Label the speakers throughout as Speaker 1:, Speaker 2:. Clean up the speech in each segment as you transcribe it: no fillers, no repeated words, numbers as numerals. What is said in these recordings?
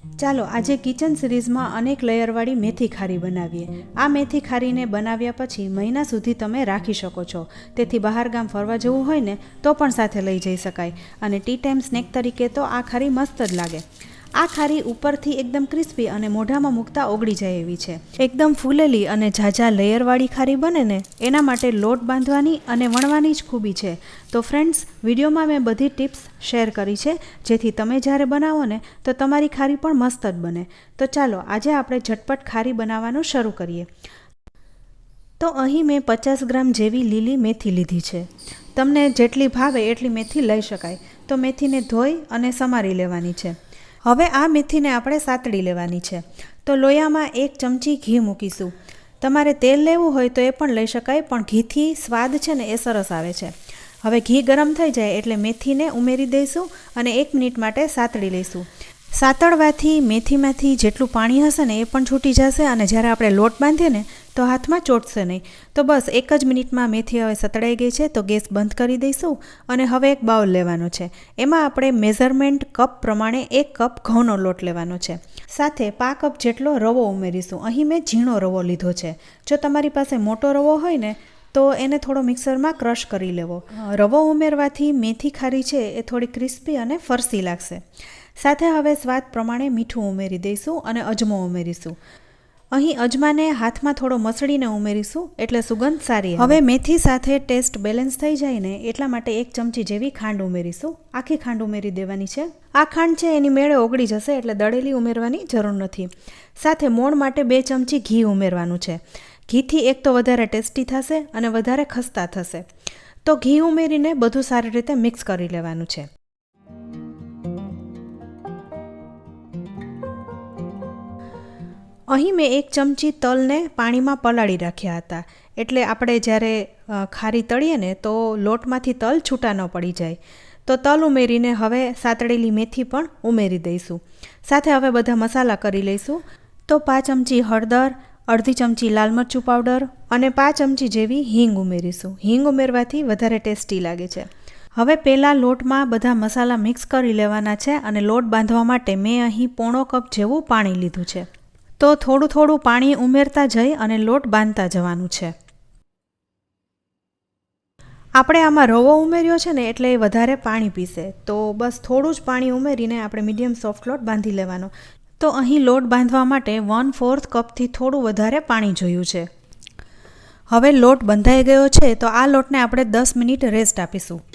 Speaker 1: ચાલો આજે કિચન સિરીઝમાં અનેક લેયરવાળી મેથી ખારી બનાવીએ. આ મેથી ખારીને બનાવ્યા પછી મહિના સુધી તમે રાખી શકો છો. તેથી બહાર ગામ ફરવા જવું હોય ને તો પણ સાથે લઈ જઈ શકાય અને ટી ટાઈમ સ્નેક તરીકે તો આ ખારી મસ્ત જ લાગે. આ ખારી ઉપરથી એકદમ ક્રિસ્પી અને મોઢામાં મૂકતા ઓગળી જાય એવી છે. એકદમ ફૂલેલી અને ઝાઝા લેયરવાળી ખારી બને ને એના માટે લોટ બાંધવાની અને વણવાની જ ખૂબી છે. તો ફ્રેન્ડ્સ, વિડીયોમાં મેં બધી ટિપ્સ શેર કરી છે જેથી તમે જ્યારે બનાવો ને તો તમારી ખારી પણ મસ્ત જ બને. તો ચાલો આજે આપણે ઝટપટ ખારી બનાવવાનું શરૂ કરીએ. તો અહીં મેં 50 ગ્રામ જેવી લીલી મેથી લીધી છે. તમને જેટલી ભાવે એટલી મેથી લઈ શકાય. તો મેથીને ધોઈ અને સમારી લેવાની છે. હવે આ મેથીને આપણે સાતળી લેવાની છે. તો લોયામાં 1 ચમચી ઘી મૂકીશું. તમારે તેલ લેવું હોય તો એ પણ લઈ શકાય, પણ ઘીથી સ્વાદ છે ને એ સરસ આવે છે. હવે ઘી ગરમ થઈ જાય એટલે મેથીને ઉમેરી દઈશું અને 1 મિનિટ માટે સાતળી લઈશું. સાતળવાથી મેથીમાંથી જેટલું પાણી હશે ને એ પણ છૂટી જશે અને જ્યારે આપણે લોટ બાંધીએ ને તો હાથમાં ચોંટશે નહીં. તો બસ 1 જ મિનિટમાં મેથી હવે સતળાઈ ગઈ છે. તો ગેસ બંધ કરી દઈશું અને હવે એક બાઉલ લેવાનો છે. એમાં આપણે મેઝરમેન્ટ કપ પ્રમાણે 1 કપ ઘઉંનો લોટ લેવાનો છે. સાથે 5 કપ જેટલો રવો ઉમેરીશું. અહીં મેં ઝીણો રવો લીધો છે. જો તમારી પાસે મોટો રવો હોય ને તો એને થોડો મિક્સરમાં ક્રશ કરી લેવો. રવો ઉમેરવાથી મેથી ખારી છે એ થોડી ક્રિસ્પી અને ફરસી લાગશે. સાથે હવે સ્વાદ પ્રમાણે મીઠું ઉમેરી દઈશું અને અજમો ઉમેરીશું. અહીં અજમાને હાથમાં થોડો મસળીને ઉમેરીશું એટલે સુગંધ સારી આવે. હવે મેથી સાથે ટેસ્ટ બેલેન્સ થઈ જાય ને એટલા માટે 1 ચમચી જેવી ખાંડ ઉમેરીશું. આખી ખાંડ ઉમેરી દેવાની છે. આ ખાંડ છે એની મેળે ઓગળી જશે એટલે દળેલી ઉમેરવાની જરૂર નથી. સાથે મોણ માટે 2 ચમચી ઘી ઉમેરવાનું છે. ઘીથી એક તો વધારે ટેસ્ટી થશે અને વધારે ખસ્તા થશે. તો ઘી ઉમેરીને બધું સારી રીતે મિક્સ કરી લેવાનું છે. અહીં મેં 1 ચમચી તલને પાણીમાં પલાળી રાખ્યા હતા. એટલે આપણે જ્યારે ખારી તળીએ ને તો લોટમાંથી તલ છૂટા ન પડી જાય. તો તલ ઉમેરીને હવે સાતળેલી મેથી પણ ઉમેરી દઈશું. સાથે હવે બધા મસાલા કરી લઈશું. તો 5 ચમચી હળદર, અડધી ચમચી લાલ મરચું પાવડર અને 5 ચમચી જેવી હિંગ ઉમેરીશું. હિંગ ઉમેરવાથી વધારે ટેસ્ટી લાગે છે. હવે પહેલાં લોટમાં બધા મસાલા મિક્સ કરી લેવાના છે અને લોટ બાંધવા માટે મેં અહીં પોણો કપ જેવું પાણી લીધું છે. તો થોડું થોડું પાણી ઉમેરતા જઈ અને લોટ બાંધતા જવાનું છે. આપણે આમાં રવો ઉમેર્યો છે ને એટલે એ વધારે પાણી પીશે. તો બસ થોડું જ પાણી ઉમેરીને આપણે મીડિયમ સોફ્ટ લોટ બાંધી લેવાનો. તો અહીં લોટ બાંધવા માટે 1/4 કપથી થોડું વધારે પાણી જોયું છે. હવે લોટ બંધાઈ ગયો છે તો આ લોટને આપણે 10 મિનિટ રેસ્ટ આપીશું.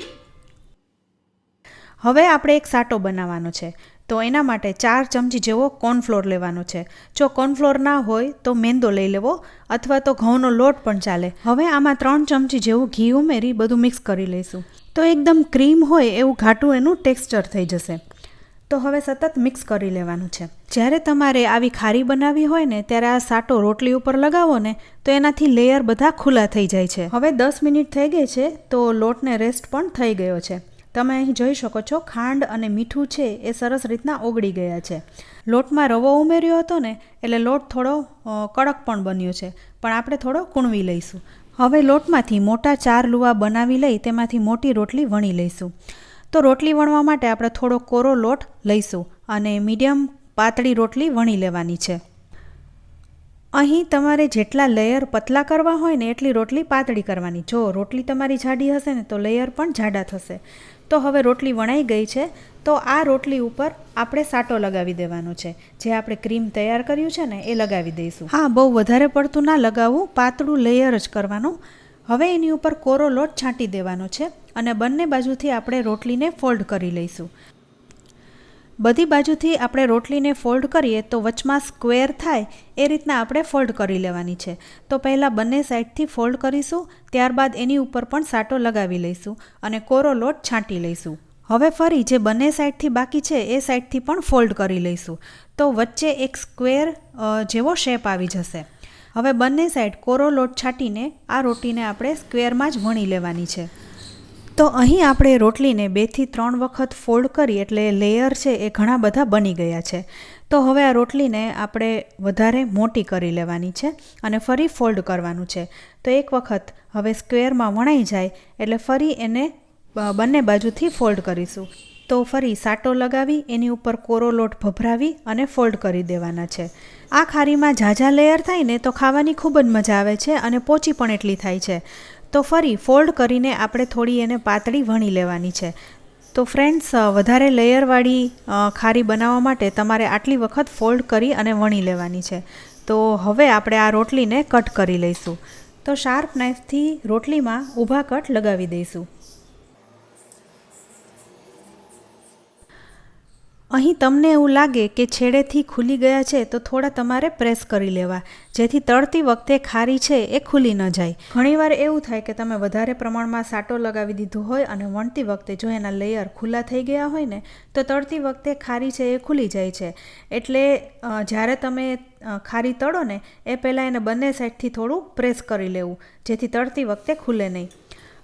Speaker 1: હવે આપણે એક સાટો બનાવવાનો છે. તો એના માટે 4 ચમચી જેવો કોર્નફ્લોર લેવાનો છે. જો કોર્નફ્લોર ના હોય તો મેંદો લઈ લેવો અથવા તો ઘઉંનો લોટ પણ ચાલે. હવે આમાં 3 ચમચી જેવું ઘી ઉમેરી બધું મિક્સ કરી લઈશું. તો એકદમ ક્રીમ હોય એવું ઘાટું એનું ટેક્સચર થઈ જશે. તો હવે સતત મિક્સ કરી લેવાનું છે. જ્યારે તમારે આવી ખારી બનાવવી હોય ને ત્યારે આ સાટો રોટલી ઉપર લગાવો ને તો એનાથી લેયર બધા ખુલ્લા થઈ જાય છે. હવે 10 મિનિટ થઈ ગઈ છે તો લોટને રેસ્ટ પણ થઈ ગયો છે. તમે અહીં જોઈ શકો છો ખાંડ અને મીઠું છે એ સરસ રીતના ઓગળી ગયા છે. લોટમાં રવો ઉમેર્યો હતો ને એટલે લોટ થોડો કડક પણ બન્યો છે, પણ આપણે થોડો કૂણવી લઈશું. હવે લોટમાંથી મોટા 4 લુવા બનાવી લઈ તેમાંથી મોટી રોટલી વણી લઈશું. તો રોટલી વણવા માટે આપણે થોડો કોરો લોટ લઈશું અને મીડિયમ પાતળી રોટલી વણી લેવાની છે. અહીં તમારે જેટલા લેયર પતલા કરવા હોય ને એટલી રોટલી પાતળી કરવાની. જો રોટલી તમારી જાડી હશે ને તો લેયર પણ જાડા થશે. તો હવે રોટલી વણાઈ ગઈ છે. તો આ રોટલી ઉપર આપણે સાટો લગાવી દેવાનો છે. જે આપણે ક્રીમ તૈયાર કર્યું છે ને એ લગાવી દઈશું. હા, બહુ વધારે પડતું ના લગાવવું, પાતળું લેયર જ કરવાનું. હવે એની ઉપર કોરો લોટ છાંટી દેવાનો છે અને બંને બાજુથી આપણે રોટલીને ફોલ્ડ કરી લઈશું. બધી બાજુથી આપણે રોટલીને ફોલ્ડ કરીએ તો વચમાં સ્ક્વેર થાય એ રીતના આપણે ફોલ્ડ કરી લેવાની છે. તો પહેલાં બંને સાઈડથી ફોલ્ડ કરીશું, ત્યારબાદ એની ઉપર પણ સાટો લગાવી લઈશું અને કોરો લોટ છાંટી લઈશું. હવે ફરી જે બંને સાઈડથી બાકી છે એ સાઈડથી પણ ફોલ્ડ કરી લઈશું. તો વચ્ચે એક સ્ક્વેર જેવો શેપ આવી જશે. હવે બંને સાઈડ કોરો લોટ છાંટીને આ રોટીને આપણે સ્ક્વેરમાં જ વણી લેવાની છે. તો અહીં આપણે રોટલીને 2 થી 3 વખત ફોલ્ડ કરી એટલે લેયર છે એ ઘણા બધા બની ગયા છે. તો હવે આ રોટલીને આપણે વધારે મોટી કરી લેવાની છે અને ફરી ફોલ્ડ કરવાનું છે. તો એક વખત હવે સ્ક્વેરમાં વણાઈ જાય એટલે ફરી એને બંને બાજુથી ફોલ્ડ કરીશું. તો ફરી સાટો લગાવી એની ઉપર કોરો લોટ ભભરાવી અને ફોલ્ડ કરી દેવાના છે. આ ખારીમાં ઝાઝા લેયર થાય ને તો ખાવાની ખૂબ જ મજા આવે છે અને પોચી પણ એટલી થાય છે. તો ફરી ફોલ્ડ કરીને આપણે થોડી એને પાતળી વણી લેવાની છે. તો ફ્રેન્ડ્સ, વધારે લેયરવાળી ખારી બનાવવા માટે તમારે આટલી વખત ફોલ્ડ કરી અને વણી લેવાની છે. તો હવે આપણે આ રોટલીને કટ કરી લઈશું. તો શાર્પ નાઇફથી રોટલીમાં ઊભા કટ લગાવી દઈશું. અહીં તમને એવું લાગે કે છેડેથી ખુલી ગયા છે તો થોડા તમારે પ્રેસ કરી લેવા, જેથી તળતી વખતે ખારી છે એ ખુલી ન જાય. ઘણીવાર એવું થાય કે તમે વધારે પ્રમાણમાં સાટો લગાવી દીધું હોય અને વણતી વખતે જો એના લેયર ખુલ્લા થઈ ગયા હોય ને તો તળતી વખતે ખારી છે એ ખુલી જાય છે. એટલે જ્યારે તમે ખારી તળો ને એ પહેલાં એને બંને સાઈડથી થોડું પ્રેસ કરી લેવું, જેથી તળતી વખતે ખુલે નહીં.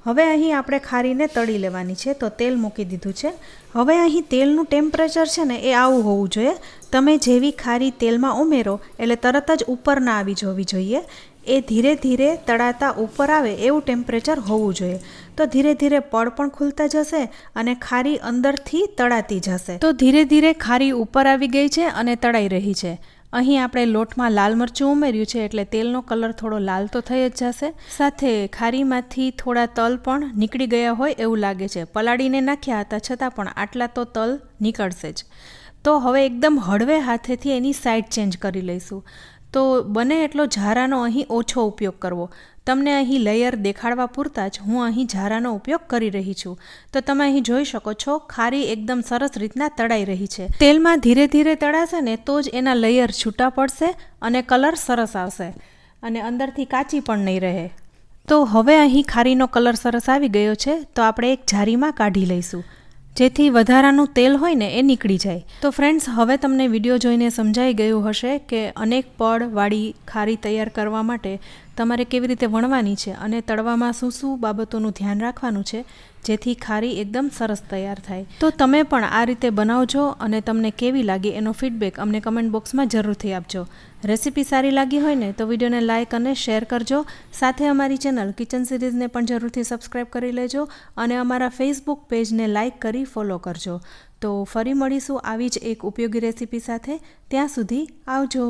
Speaker 1: હવે અહીં આપણે ખારીને તળી લેવાની છે. તો તેલ મૂકી દીધું છે. હવે અહીં તેલનું ટેમ્પરેચર છે ને એ આવું હોવું જોઈએ. તમે જેવી ખારી તેલમાં ઉમેરો એટલે તરત જ ઉપર ના આવી જવી જોઈએ. એ ધીરે ધીરે તળાતા ઉપર આવે એવું ટેમ્પરેચર હોવું જોઈએ. તો ધીરે ધીરે પડ પણ ખુલતા જશે અને ખારી અંદરથી તળાતી જશે. તો ધીરે ધીરે ખારી ઉપર આવી ગઈ છે અને તળાઈ રહી છે. અહીં આપણે લોટમાં લાલ મરચું ઉમેર્યું છે એટલે તેલનો કલર થોડો લાલ તો થઈ જ જશે. સાથે ખારીમાંથી થોડા તલ પણ નીકળી ગયા હોય એવું લાગે છે. પલાળીને નાખ્યા હતા છતાં પણ આટલા તો તલ નીકળશે જ. તો હવે એકદમ હળવે હાથેથી એની સાઈડ ચેન્જ કરી લઈશું. તો બને એટલો ઝારાનો અહીં ઓછો ઉપયોગ કરવો. તમને અહીં લેયર દેખાડવા પૂરતા જ હું અહીં ઝારાનો ઉપયોગ કરી રહી છું. તો તમે અહીં જોઈ શકો છો ખારી એકદમ સરસ રીતના તળાઈ રહી છે. તેલમાં ધીરે ધીરે તળાશે ને તો જ એના લેયર છૂટા પડશે અને કલર સરસ આવશે અને અંદરથી કાચી પણ નહીં રહે. તો હવે અહીં ખારીનો કલર સરસ આવી ગયો છે. તો આપણે એક જારીમાં કાઢી લઈશું, જેથી વધારાનું તેલ હોય ને એ નીકળી જાય. તો ફ્રેન્ડ્સ, હવે તમને વિડીયો જોઈને સમજાઈ ગયું હશે કે અનેક પડવાળી ખારી તૈયાર કરવા માટે તમારે કેવી રીતે વણવાની છે અને તળવામાં શું શું બાબતોનું ધ્યાન રાખવાનું છે, જેથી ખારી એકદમ સરસ તૈયાર થાય. તો તમે પણ આ રીતે બનાવજો અને તમને કેવી લાગી એનો ફીડબેક અમને કમેન્ટ બોક્સમાં જરૂરથી આપજો. રેસીપી સારી લાગી હોય ને તો વિડીયોને લાઇક અને શેર કરજો. સાથે અમારી ચેનલ કિચન સિરીઝને પણ જરૂરથી સબસ્ક્રાઈબ કરી લેજો અને અમારા ફેસબુક પેજને લાઇક કરી ફોલો કરજો. તો ફરી મળીશું આવી જ એક ઉપયોગી રેસીપી સાથે. ત્યાં સુધી આવજો.